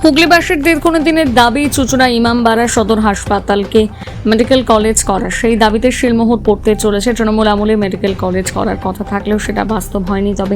হুগলিবাসীর দীর্ঘ দিনের দাবি চুঁচুড়া ইমামবাড়া সদর হাসপাতালকে মেডিকেল কলেজ করা। সেই দাবিতে শিলমোহর পড়তে চলেছে। তৃণমূল আমলে মেডিকেল কলেজ করার কথা থাকলেও সেটা বাস্তব হয়নি। তবে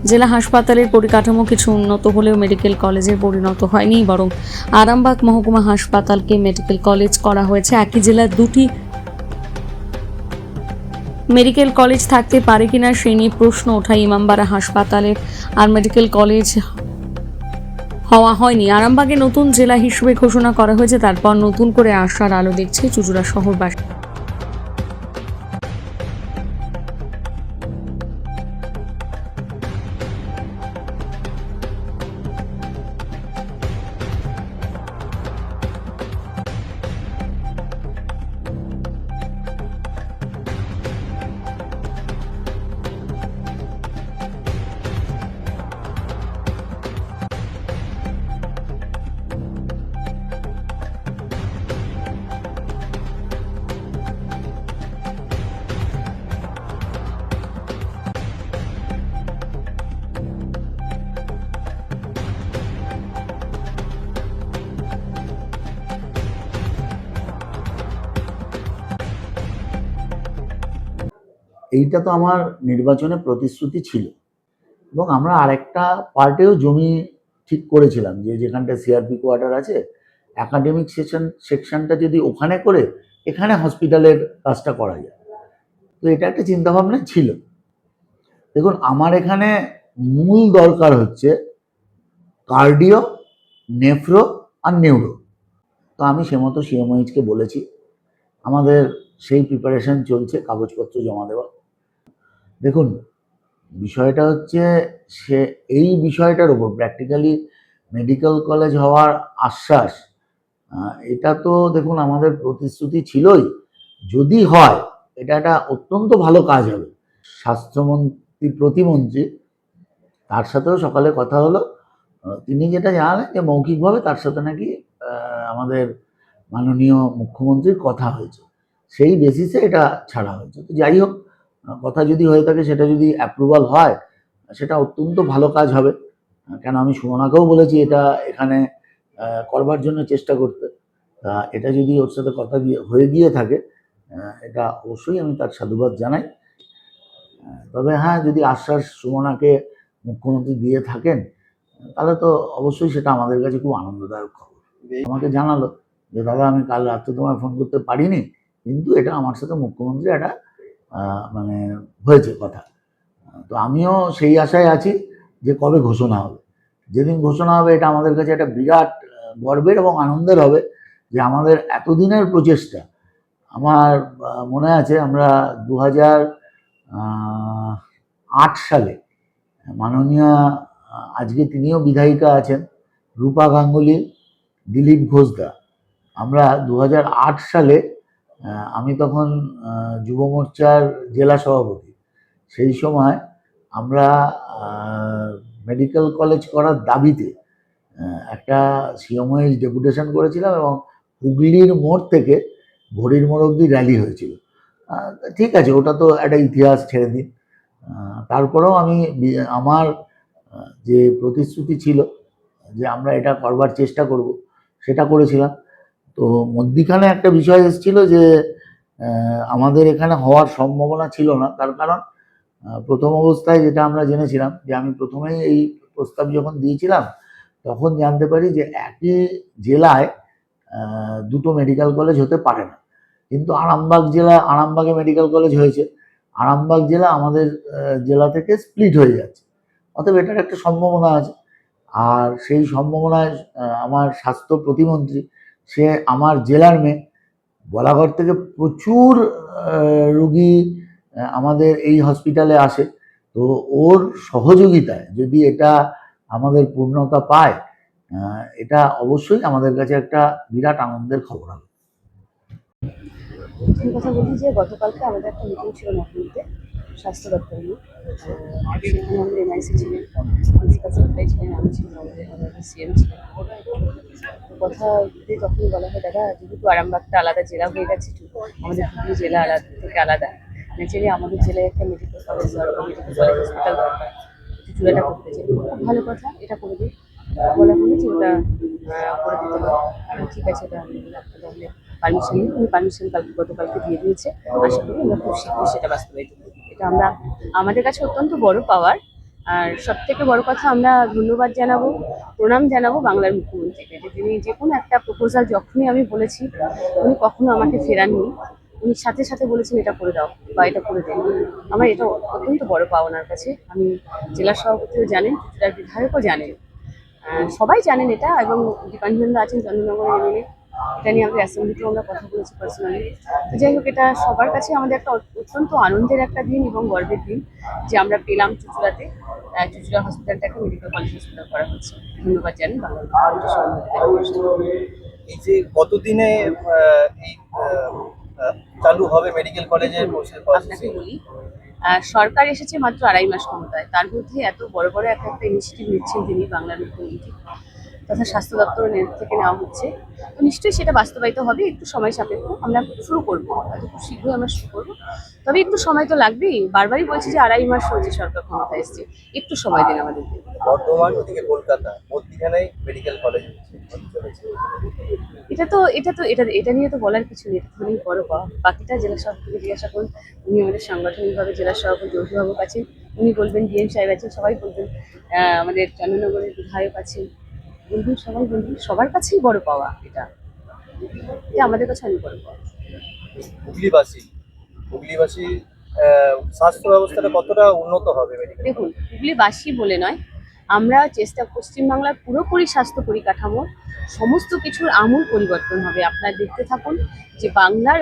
জেলা হাসপাতালের পরিকাঠামো কিছু উন্নত হলেও মেডিকেল কলেজে পরিণত হয়নি, বরং আরামবাগ মহকুমা হাসপাতালকে মেডিকেল কলেজ করা হয়েছে। একই জেলার দুটি মেডিকেল কলেজ থাকতে পারে কিনা সেই নিয়ে প্রশ্ন ওঠায় ইমামবাড়া হাসপাতালের আর মেডিকেল কলেজ হওয়া হয়নি। আরামবাগে নতুন জেলা হিসেবে ঘোষণা করা হয়েছে, তারপর নতুন করে আশার আলো দেখছে চুঁচুড়া শহরবাসী। এইটা তো আমার নির্বাচনে প্রতিশ্রুতি ছিল এবং আমরা আরেকটা পার্টেও জমি ঠিক করেছিলাম যে যেখানটা সিআরপি কোয়ার্টার আছে, একাডেমিক সেকশনটা যদি ওখানে করে এখানে হসপিটালের কাজটা করা যায়। তো এটা একটা চিন্তাভাবনা ছিল। দেখুন, আমার এখানে মূল দরকার হচ্ছে কার্ডিও, নেফ্রো আর নিউরো। তো আমি সে মতো সিএমওইচকে বলেছি, আমাদের সেই প্রিপারেশন চলছে, কাগজপত্র জমা দেওয়া। দেখুন, বিষয়টা হচ্ছে সে এই বিষয়টার উপর প্র্যাকটিক্যালি মেডিকেল কলেজ হওয়ার আশ্বাস, এটা তো দেখুন আমাদের প্রতিশ্রুতি ছিলই। যদি হয় এটা একটা অত্যন্ত ভালো কাজ হবে। স্বাস্থ্যমন্ত্রী প্রতিমন্ত্রী তার সাথেও সকালে কথা হলো, তিনি যেটা জানালেন যে মৌখিকভাবে তার সাথে নাকি আমাদের মাননীয় মুখ্যমন্ত্রীর কথা হয়েছে, সেই বেসিসে এটা ছাড়া হয়েছে। তো যাই হোক, কথা যদি হয়ে থাকে, সেটা যদি অ্যাপ্রুভাল হয়, সেটা অত্যন্ত ভালো কাজ হবে। কেন, আমি সুমনাকেও বলেছি এটা এখানে করবার জন্য চেষ্টা করতে। এটা যদি ওর সাথে কথা হয়ে গিয়ে থাকে, এটা অবশ্যই আমি তার সাধুবাদ জানাই। তবে হ্যাঁ, যদি আশ্বাস সুমনাকে মুখ্যমন্ত্রী দিয়ে থাকেন, তাহলে তো অবশ্যই সেটা আমাদের কাছে খুব আনন্দদায়ক খবর। আমাকে জানালো যে দাদা, আমি কাল রাত্রে তোমায় ফোন করতে পারিনি, কিন্তু এটা আমার সাথে মুখ্যমন্ত্রী একটা মানে হয়েছে কথা। তো আমিও সেই আশায় আছি যে কবে ঘোষণা হবে। যেদিন ঘোষণা হবে, এটা আমাদের কাছে একটা বিরাট গর্বের এবং আনন্দের হবে যে আমাদের এতদিনের প্রচেষ্টা। আমার মনে আছে আমরা 2008 সালে মাননীয়, আজকে তিনিও বিধায়িকা আছেন, রূপা গাঙ্গুলি, দিলীপ ঘোষদা, আমরা 2008 সালে, আমি তখন যুব মোর্চার জেলা সভাপতি, সেই সময় আমরা মেডিকেল কলেজ করার দাবিতে একটা সিএমওএইচ ডেপুটেশন করেছিলাম এবং হুগলির মোড় থেকে ঘড়ির মোড় অবধি র্যালি হয়েছিল। ঠিক আছে, ওটা তো একটা ইতিহাস, ছেড়ে দিন। তারপরেও আমি আমার যে প্রতিশ্রুতি ছিল যে আমরা এটা করবার চেষ্টা করব, সেটা করেছিলাম। তো মধ্যিখানে একটা বিষয় এসেছিল যে আমাদের এখানে হওয়ার সম্ভাবনা ছিল না। তার কারণ প্রথম অবস্থায় যেটা আমরা জেনেছিলাম, যে আমি প্রথমেই এই প্রস্তাব যখন দিয়েছিলাম, তখন জানতে পারি যে একই জেলায় দুটো মেডিকেল কলেজ হতে পারে না। কিন্তু আরামবাগে মেডিকেল কলেজ হয়েছে। আরামবাগ জেলা আমাদের জেলা থেকে স্প্লিট হয়ে যাচ্ছে, অতএব এটার একটা সম্ভাবনা আছে। আর সেই সম্ভাবনায় আমার স্বাস্থ্য প্রতিমন্ত্রী, সে আমার জেলার মেয়ে, বলাগড় থেকে প্রচুর রুগী আমাদের এই হসপিটালে আসে। তো ওর সহযোগিতায় যদি এটা আমাদের পূর্ণতা পায়, এটা অবশ্যই আমাদের কাছে একটা বিরাট আনন্দের খবর হবে। কথা বলি যে গতকালকে আমাদের একটা মিটিং ছিল নতুনতে স্বাস্থ্য দপ্তর নিয়ে। সেখানে আমাদের এনআইসি ছিলেন, প্রিন্সিপাল সেক্রেটারি ছিলেন, আমি ছিলাম, আমাদের সিএম ছিলেন। কথা দিয়ে তখন বলা হয়, দাদা যেহেতু আরামবাগটা আলাদা জেলা হয়ে গেছে, আমাদের হুগলি জেলা আলাদা থেকে আলাদা, ন্যাচারালি আমাদের জেলায় একটা মেডিকেল কলেজ দরকার, মেডিকেল কলেজ হসপিটাল দরকার, চুচুড়াটা করতে চাই। খুব ভালো কথা, এটা করে দিই। বলা হলো যে ওটা করে দিতে হবে। ঠিক আছে, ওটা আমি তাহলে পারমিশন নিই। উনি পারমিশন গতকালকে দিয়ে দিয়েছে। আশা করি আমরা খুব শীঘ্রই সেটা বাস্তবায়িত করব। এটা আমরা আমাদের কাছে অত্যন্ত বড় পাওয়ার। আর সব থেকে বড় কথা, আমরা ধন্যবাদ জানাবো, প্রণাম জানাবো বাংলার মুখ্যমন্ত্রীকে, যে তিনি যে কোনো একটা প্রপোজাল যখনই আমি বলেছি উনি কখনো আমাকে ফেরাননি। উনি সাথে সাথে বলেছেন এটা করে দাও বা এটা করে দেন। আমার এটা অত্যন্ত বড় পাওয়া ওনার কাছে। আমি জেলা সভাপতিও জানেন, জেলার বিধায়কও জানেন, সবাই জানেন এটা, এবং দীপাঞ্জনদা আছেন চন্দননগরের এমএলএ। এটা নিয়ে আমাদের অ্যাসেম্বলিতেও আমরা কথা বলেছি পার্সোনালি। তো যাই হোক, এটা সবার কাছে আমাদের একটা অত্যন্ত আনন্দের একটা দিন এবং গর্বের দিন যে আমরা পেলাম চুঁচুড়াতে চুঁচুড়া হসপিটালটাকে মেডিকেল কলেজ হসপিটাল করা হচ্ছে। ধন্যবাদ জানি বাংলার মুখ্যমন্ত্রী। এই যে কতদিনে এই চালু হবে মেডিকেল কলেজের আপনাকে বলি, সরকার এসেছে মাত্র 2.5 মাস ক্ষমতায়, তার মধ্যে এত বড় বড় একটা ইনিশিয়েটিভ নিচ্ছেন তিনি, বাংলার মুখ্যমন্ত্রী তথা স্বাস্থ্য দপ্তরের থেকে নেওয়া হচ্ছে। তো নিশ্চয়ই সেটা বাস্তবায়িত হবে, একটু সময় সাপেক্ষ। আমরা শুরু করবো, হয়তো খুব শীঘ্রই আমরা শুরু করবো, তবে একটু সময় তো লাগবেই। বারবারই বলছি যে 2.5 মাস হয়েছে সরকার ক্ষমতায় এসছে, একটু সময় দিন আমাদেরকে। বর্ধমান ওদিকে কলকাতা মধ্যখানেই মেডিকেল কলেজ চলেছে। এটা নিয়ে তো বলার কিছু নেই, এটা অনেক বড় পাওয়া। বাকিটা জেলা সভাপতিকে জিজ্ঞাসা করুন, উনি আমাদের সাংগঠনিকভাবে জেলা সভাপতি অভিভাবক আছেন, উনি বলবেন, ডিএম সাহেব আছেন, সবাই বলবেন, আমাদের চন্দননগরের বিধায়ক আছেন, বলবেন, সবাই বলবেন, সবার কাছেই বড় পাওয়া এটা। এটা আমাদের কাছে অনেক বড় পাওয়া। হুগলিবাসী স্বাস্থ্য ব্যবস্থাটা কতটা উন্নত হবে মেডিকেল? দেখুন, হুগলিবাসী বলে নয়, আমরা পশ্চিমবাংলার পুরোপুরি স্বাস্থ্য পরিকাঠামো সমস্ত কিছুর আমূল পরিবর্তন হবে। আপনারা দেখতে থাকুন যে বাংলার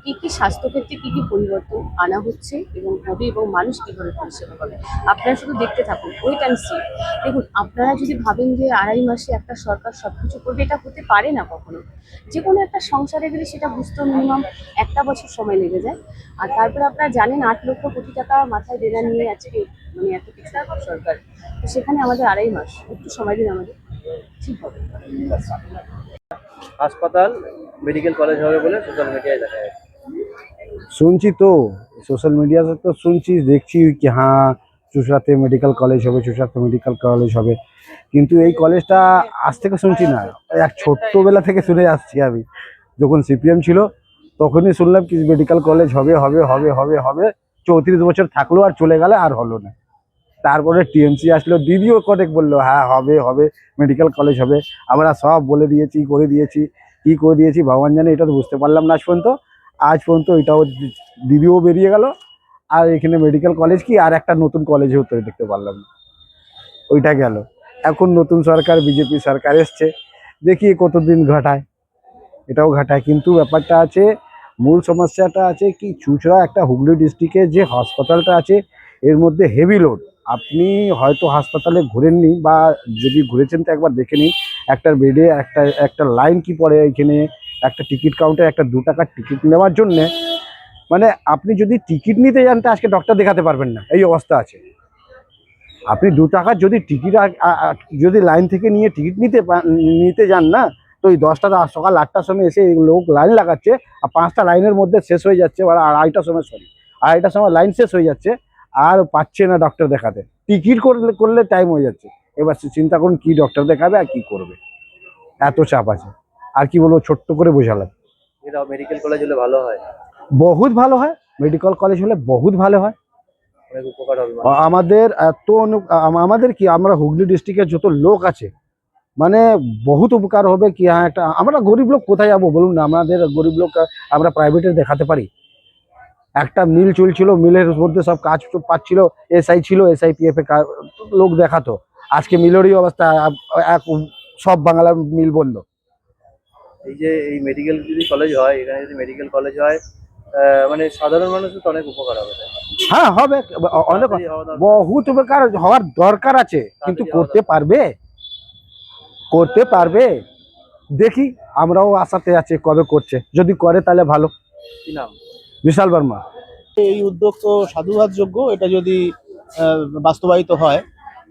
কী কী স্বাস্থ্যক্ষেত্রে কী কী পরিবর্তন আনা হচ্ছে এবং হবে, এবং মানুষ কীভাবে পরিষেবা পাবে। আপনারা শুধু দেখতে থাকুন, ওয়েট অ্যান্ড সি। দেখুন, আপনারা যদি ভাবেন যে 2.5 মাসে একটা সরকার সব কিছু করবে, এটা হতে পারে না কখনো। যে কোনো একটা সংসারে গেলে সেটা বুঝতেও মিনিমাম 1টা বছর সময় লেগে যায়। আর তারপরে আপনারা জানেন 8 লক্ষ কোটি টাকা মাথায় দেনা নিয়ে আজকে এত কিছু সরকার। তো সেখানে আমাদের 2.5 মাস, একটু সময় দিন আমাদের, ঠিক হবে। হাসপাতাল মেডিকেল কলেজ হবে বলে সোশ্যাল মিডিয়ায় দেখা যাচ্ছে। শুনছি তো সোশ্যাল মিডিয়াতে, তো শুনছি, দেখছি কি হ্যাঁ চুঁচুড়াতে মেডিকেল কলেজ হবে, চুঁচুড়াতে মেডিকেল কলেজ হবে, কিন্তু এই কলেজটা আজ থেকে শুনছি না, এক ছোট্টবেলা থেকে শুনে আসছি আমি। যখন সিপিএম ছিল তখনই শুনলাম কি মেডিকেল কলেজ হবে হবে হবে হবে হবে, 34 বছর থাকলো আর চলে গেলে আর হলো না। তারপরে টিএমসি আসলো, দিদিও কটেক বললো হ্যাঁ হবে হবে মেডিকেল কলেজ হবে। আমরা সব বলে দিয়েছি, করে দিয়েছি, কি করে দিয়েছি ভগবান জানে, এটা তো বুঝতে পারলাম না আজ পর্যন্ত এটাও দিদিও বেরিয়ে গেল, আর এখানে মেডিকেল কলেজ কি আর একটা নতুন কলেজেও তো দেখতে পারলাম না, ওইটা গেল। এখন নতুন সরকার, বিজেপি সরকার এসছে, দেখি কতদিন ঘটায়, এটাও ঘটায়। কিন্তু ব্যাপারটা আছে, মূল সমস্যাটা আছে কি, চুঁচুড়া একটা হুগলি ডিস্ট্রিক্টে যে হাসপাতালটা আছে এর মধ্যে হেভি লোড। আপনি হয়তো হাসপাতালে ঘুরেননি, বা যদি ঘুরেছেন তো একবার দেখে নিন, একটা বেডে একটা লাইন কি পড়ে এখানে। একটা টিকিট কাউন্টারে একটা 2 টাকার টিকিট নেওয়ার জন্যে, মানে আপনি যদি টিকিট নিতে যান তো আজকে ডক্টর দেখাতে পারবেন না, এই অবস্থা আছে। আপনি 2 টাকার যদি টিকিট যদি লাইন থেকে নিয়ে টিকিট নিতে যান না, তো ওই 10টা সকাল 8টার সময় এসে লোক লাইন লাগাচ্ছে, আর 5টা লাইনের মধ্যে শেষ হয়ে যাচ্ছে, আর আড়াইটার সময় লাইন শেষ হয়ে যাচ্ছে, আর পাচ্ছে না ডক্টর দেখাতে। টিকিট করলে টাইম হয়ে যাচ্ছে। এবার চিন্তা করুন কি ডক্টর দেখাবে আর কি করবে, এত চাপ আছে। আর কি বলবো, ছোট্ট করে বোঝালাম। এটা মেডিকেল কলেজ হলে ভালো হয়, বহুত ভালো হয়, মেডিকেল কলেজ হলে বহুত ভালো হয়, অনেক উপকার হবে। আমাদের আমাদের কি, আমরা হুগলি ডিস্ট্রিক্টের যত লোক আছে, মানে বহুত উপকার হবে। কি হ্যাঁ, একটা আমরা গরিব লোক কোথায় যাবো বলুন না, আমাদের গরিব লোক আমরা প্রাইভেটে দেখাতে পারি। একটা মিল চলছিল, মিলের মধ্যে সব কাজ পাচ্ছিল, এসআই ছিল, এসআইপিএফ এ লোক দেখাতো। আজকে মিলেরই অবস্থা, সব বাংলার মিল বন্ধ। এই যে এই মেডিকেল যদি কলেজ হয়, এখানে যদি মেডিকেল কলেজ হয়, মানে সাধারণ মানুষের তো অনেক উপকার হবে। হ্যাঁ হবে, অনেক বহুত উপকার হওয়ার দরকার আছে, কিন্তু করতে পারবে দেখি। আমরাও আশাতে আছি কবে করছে, যদি করে তাহলে ভালো। কি নাম? বিশাল বর্মা। এই উদ্যোগ তো সাধুবাদযোগ্য, এটা যদি বাস্তবায়িত হয়।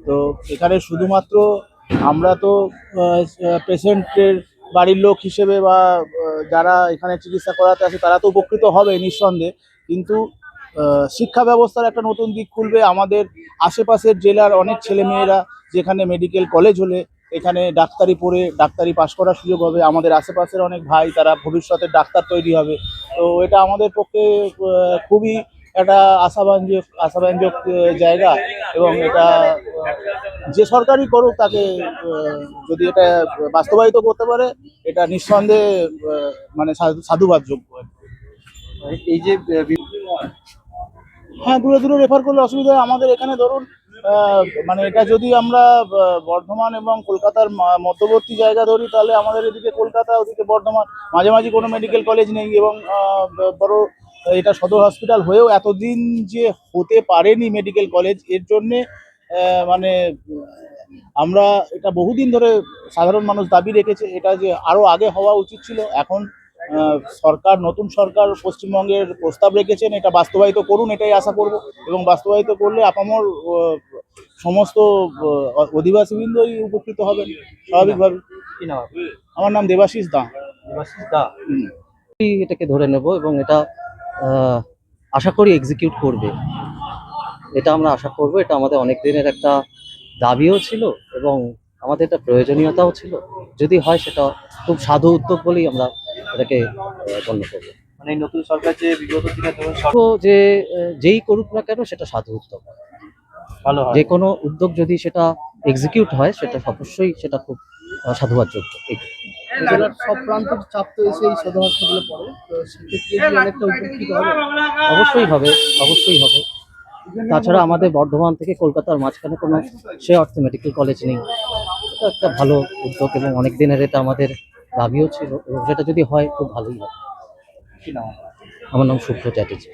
তো এখানে শুধুমাত্র আমরা তো পেশেন্টের বাড়ির লোক হিসেবে বা যারা এখানে চিকিৎসা করাতে আসে তারা তো উপকৃত হবে নিঃসন্দেহে, কিন্তু শিক্ষা ব্যবস্থার একটা নতুন দিক খুলবে। আমাদের আশেপাশের জেলার অনেক ছেলেমেয়েরা যেখানে মেডিকেল কলেজ হলে এখানে ডাক্তারি পড়ে ডাক্তারি পাশ করার সুযোগ হবে। আমাদের আশেপাশের অনেক ভাই তারা ভবিষ্যতে ডাক্তার তৈরি হবে। তো এটা আমাদের পক্ষে খুবই একটা আশাব্যঞ্জক জায়গা, এবং এটা যে সরকারই করুক তাকে যদি এটা বাস্তবায়িত করতে পারে এটা নিঃসন্দেহে মানে সাধুবাদযোগ্য। এই যে হ্যাঁ, দূরে দূরে রেফার করলে অসুবিধা হয়। আমাদের এখানে ধরুন মানে এটা যদি আমরা বর্ধমান এবং কলকাতার মধ্যবর্তী জায়গা ধরি, তাহলে আমাদের এদিকে কলকাতা, ওদিকে বর্ধমান, মাঝামাঝি কোনো মেডিকেল কলেজ নেই। এবং বড় এটা সদর হসপিটাল হয়েও এতদিন যে হতে পারেনি মেডিকেল কলেজ, এর জন্যে মানে আমরা এটা বহুদিন ধরে সাধারণ মানুষ দাবি রেখেছে এটা যে আরো আগে হওয়া উচিত ছিল। এখন নতুন সরকার পশ্চিমবঙ্গের প্রস্তাব রেখেছেন, এটা বাস্তবায়িত করুন এটাই আশা করব। এবং বাস্তবায়িত করলে আপামর সমস্ত অধিবাসীবৃন্দই উপকৃত হবেন স্বাভাবিকভাবে। কি নাম আপনার? আমার নাম দেবাশিস দা। দেবাশিস দা। এটাকে ধরে নেব এবং এটা আশা করি এক্সিকিউট করবে। এটা আমরা আশা করব। এটা আমাদের অনেক দিনের একটা দাবিও ছিল এবং আমাদের এটা প্রয়োজনীয়তাও ছিল। যদি হয় সেটা খুব সাধু উদ্যোগ বলেই আমরা এটাকে গণ্য করব। মানে এই নতুন সরকার যে বিগত দিনে ধরুন তো যে যেই করুক না কেন সেটা সাধু উদ্যোগ। ভালো হয়। যে কোনো উদ্যোগ যদি সেটা এক্সিকিউট হয় সেটা অবশ্যই সেটা খুব সাধুবাদযোগ্য। জেলার সব প্রান্তের চাপ তো এসে এই সদর হাসপাতালে পড়ে, তো সেক্ষেত্রে কি অনেকটা উপকৃত হবে? অবশ্যই হবে, অবশ্যই হবে। তাছাড়া আমাদের বর্ধমান থেকে কলকাতার মাঝখানে কোনো সে অর্থে মেডিকেল কলেজ নেই। এটা একটা ভালো উদ্যোগ এবং অনেক দিনের এটা আমাদের দাবিও ছিল এবং সেটা যদি হয় খুব ভালোই হবে। কি নাম আপনার? আমার নাম শুভ্র চ্যাটার্জি।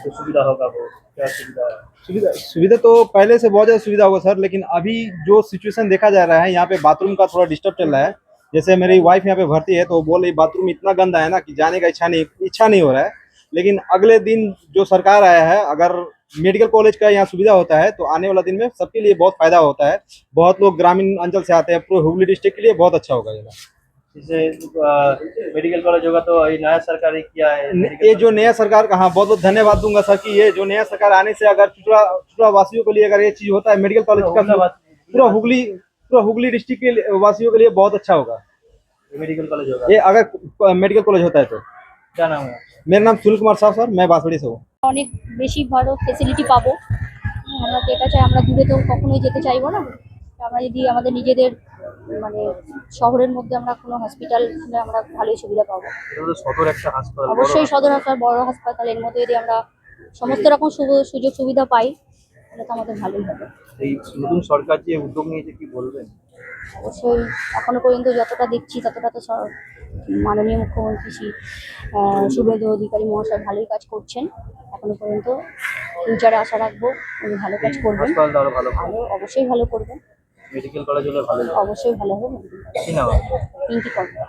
तो सुविधा होगा वो क्या सुविधा है? सुविधा सुविधा तो पहले से बहुत ज़्यादा सुविधा होगा सर, लेकिन अभी जो सिचुएशन देखा जा रहा है यहाँ पे बाथरूम का थोड़ा डिस्टर्ब चल रहा है। जैसे मेरी वाइफ यहाँ पे भर्ती है तो वो बोल रही बाथरूम इतना गंदा है ना कि जाने का इच्छा नहीं हो रहा है। लेकिन अगले दिन जो सरकार आया है, अगर मेडिकल कॉलेज का यहाँ सुविधा होता है तो आने वाला दिन में सबके लिए बहुत फायदा होता है। बहुत लोग ग्रामीण अंचल से आते हैं, पूरे हुगली डिस्ट्रिक्ट के लिए बहुत अच्छा होगा ये। जैसे मेडिकल कॉलेज होगा तो ये नया सरकार ही किया है। ये जो नया सरकार का, हाँ बहुत बहुत धन्यवाद दूंगा सर कि ये जो नया सरकार आने से अगर चुटरा वासियों के लिए अगर ये चीज होता है मेडिकल कॉलेज का, पूरा हुगली डिस्ट्रिक्ट के वासियों के लिए बहुत अच्छा होगा मेडिकल कॉलेज होगा। ये अगर मेडिकल कॉलेज होता है तो। क्या नाम है? मेरा नाम सुनील कुमार साहब सर, मैं बांसवाड़ी से हूँ। অনেক বেশি ভালো ফেসিলিটি পাবো। আমরা তো এটা চাই, আমরা দূরে তো কখনোই যেতে চাইবো না। আমরা যদি আমাদের নিজেদের মানে শহরের মধ্যে আমরা কোনো হসপিটাল আমরা ভালোই সুবিধা পাবো। এটা তো সদর একটা হাসপাতাল। অবশ্যই সদর হাসপাতাল, বড় হাসপাতাল, এর মধ্যে যদি আমরা সমস্ত রকম সুযোগ সুবিধা পাই তাহলে তো আমাদের ভালোই হবে। এই নতুন সরকার যে উদ্যোগ নিয়েছে কি বলবেন? অবশ্যই এখনো পর্যন্ত যতটা দেখছি ততটা তো মাননীয় মুখ্যমন্ত্রী শ্রী শুভেন্দু অধিকারী মহাশয় ভালোই কাজ করছেন। এখনো পর্যন্ত ফিউচারে আশা রাখবো উনি ভালো কাজ করবেন, হাসপাতাল আরো ভালো আরও অবশ্যই ভালো করবেন, মেডিকেল কলেজ হলে ভালো। অবশ্যই ভালো হবে। কি নাম? পিঙ্কি কর্মকার।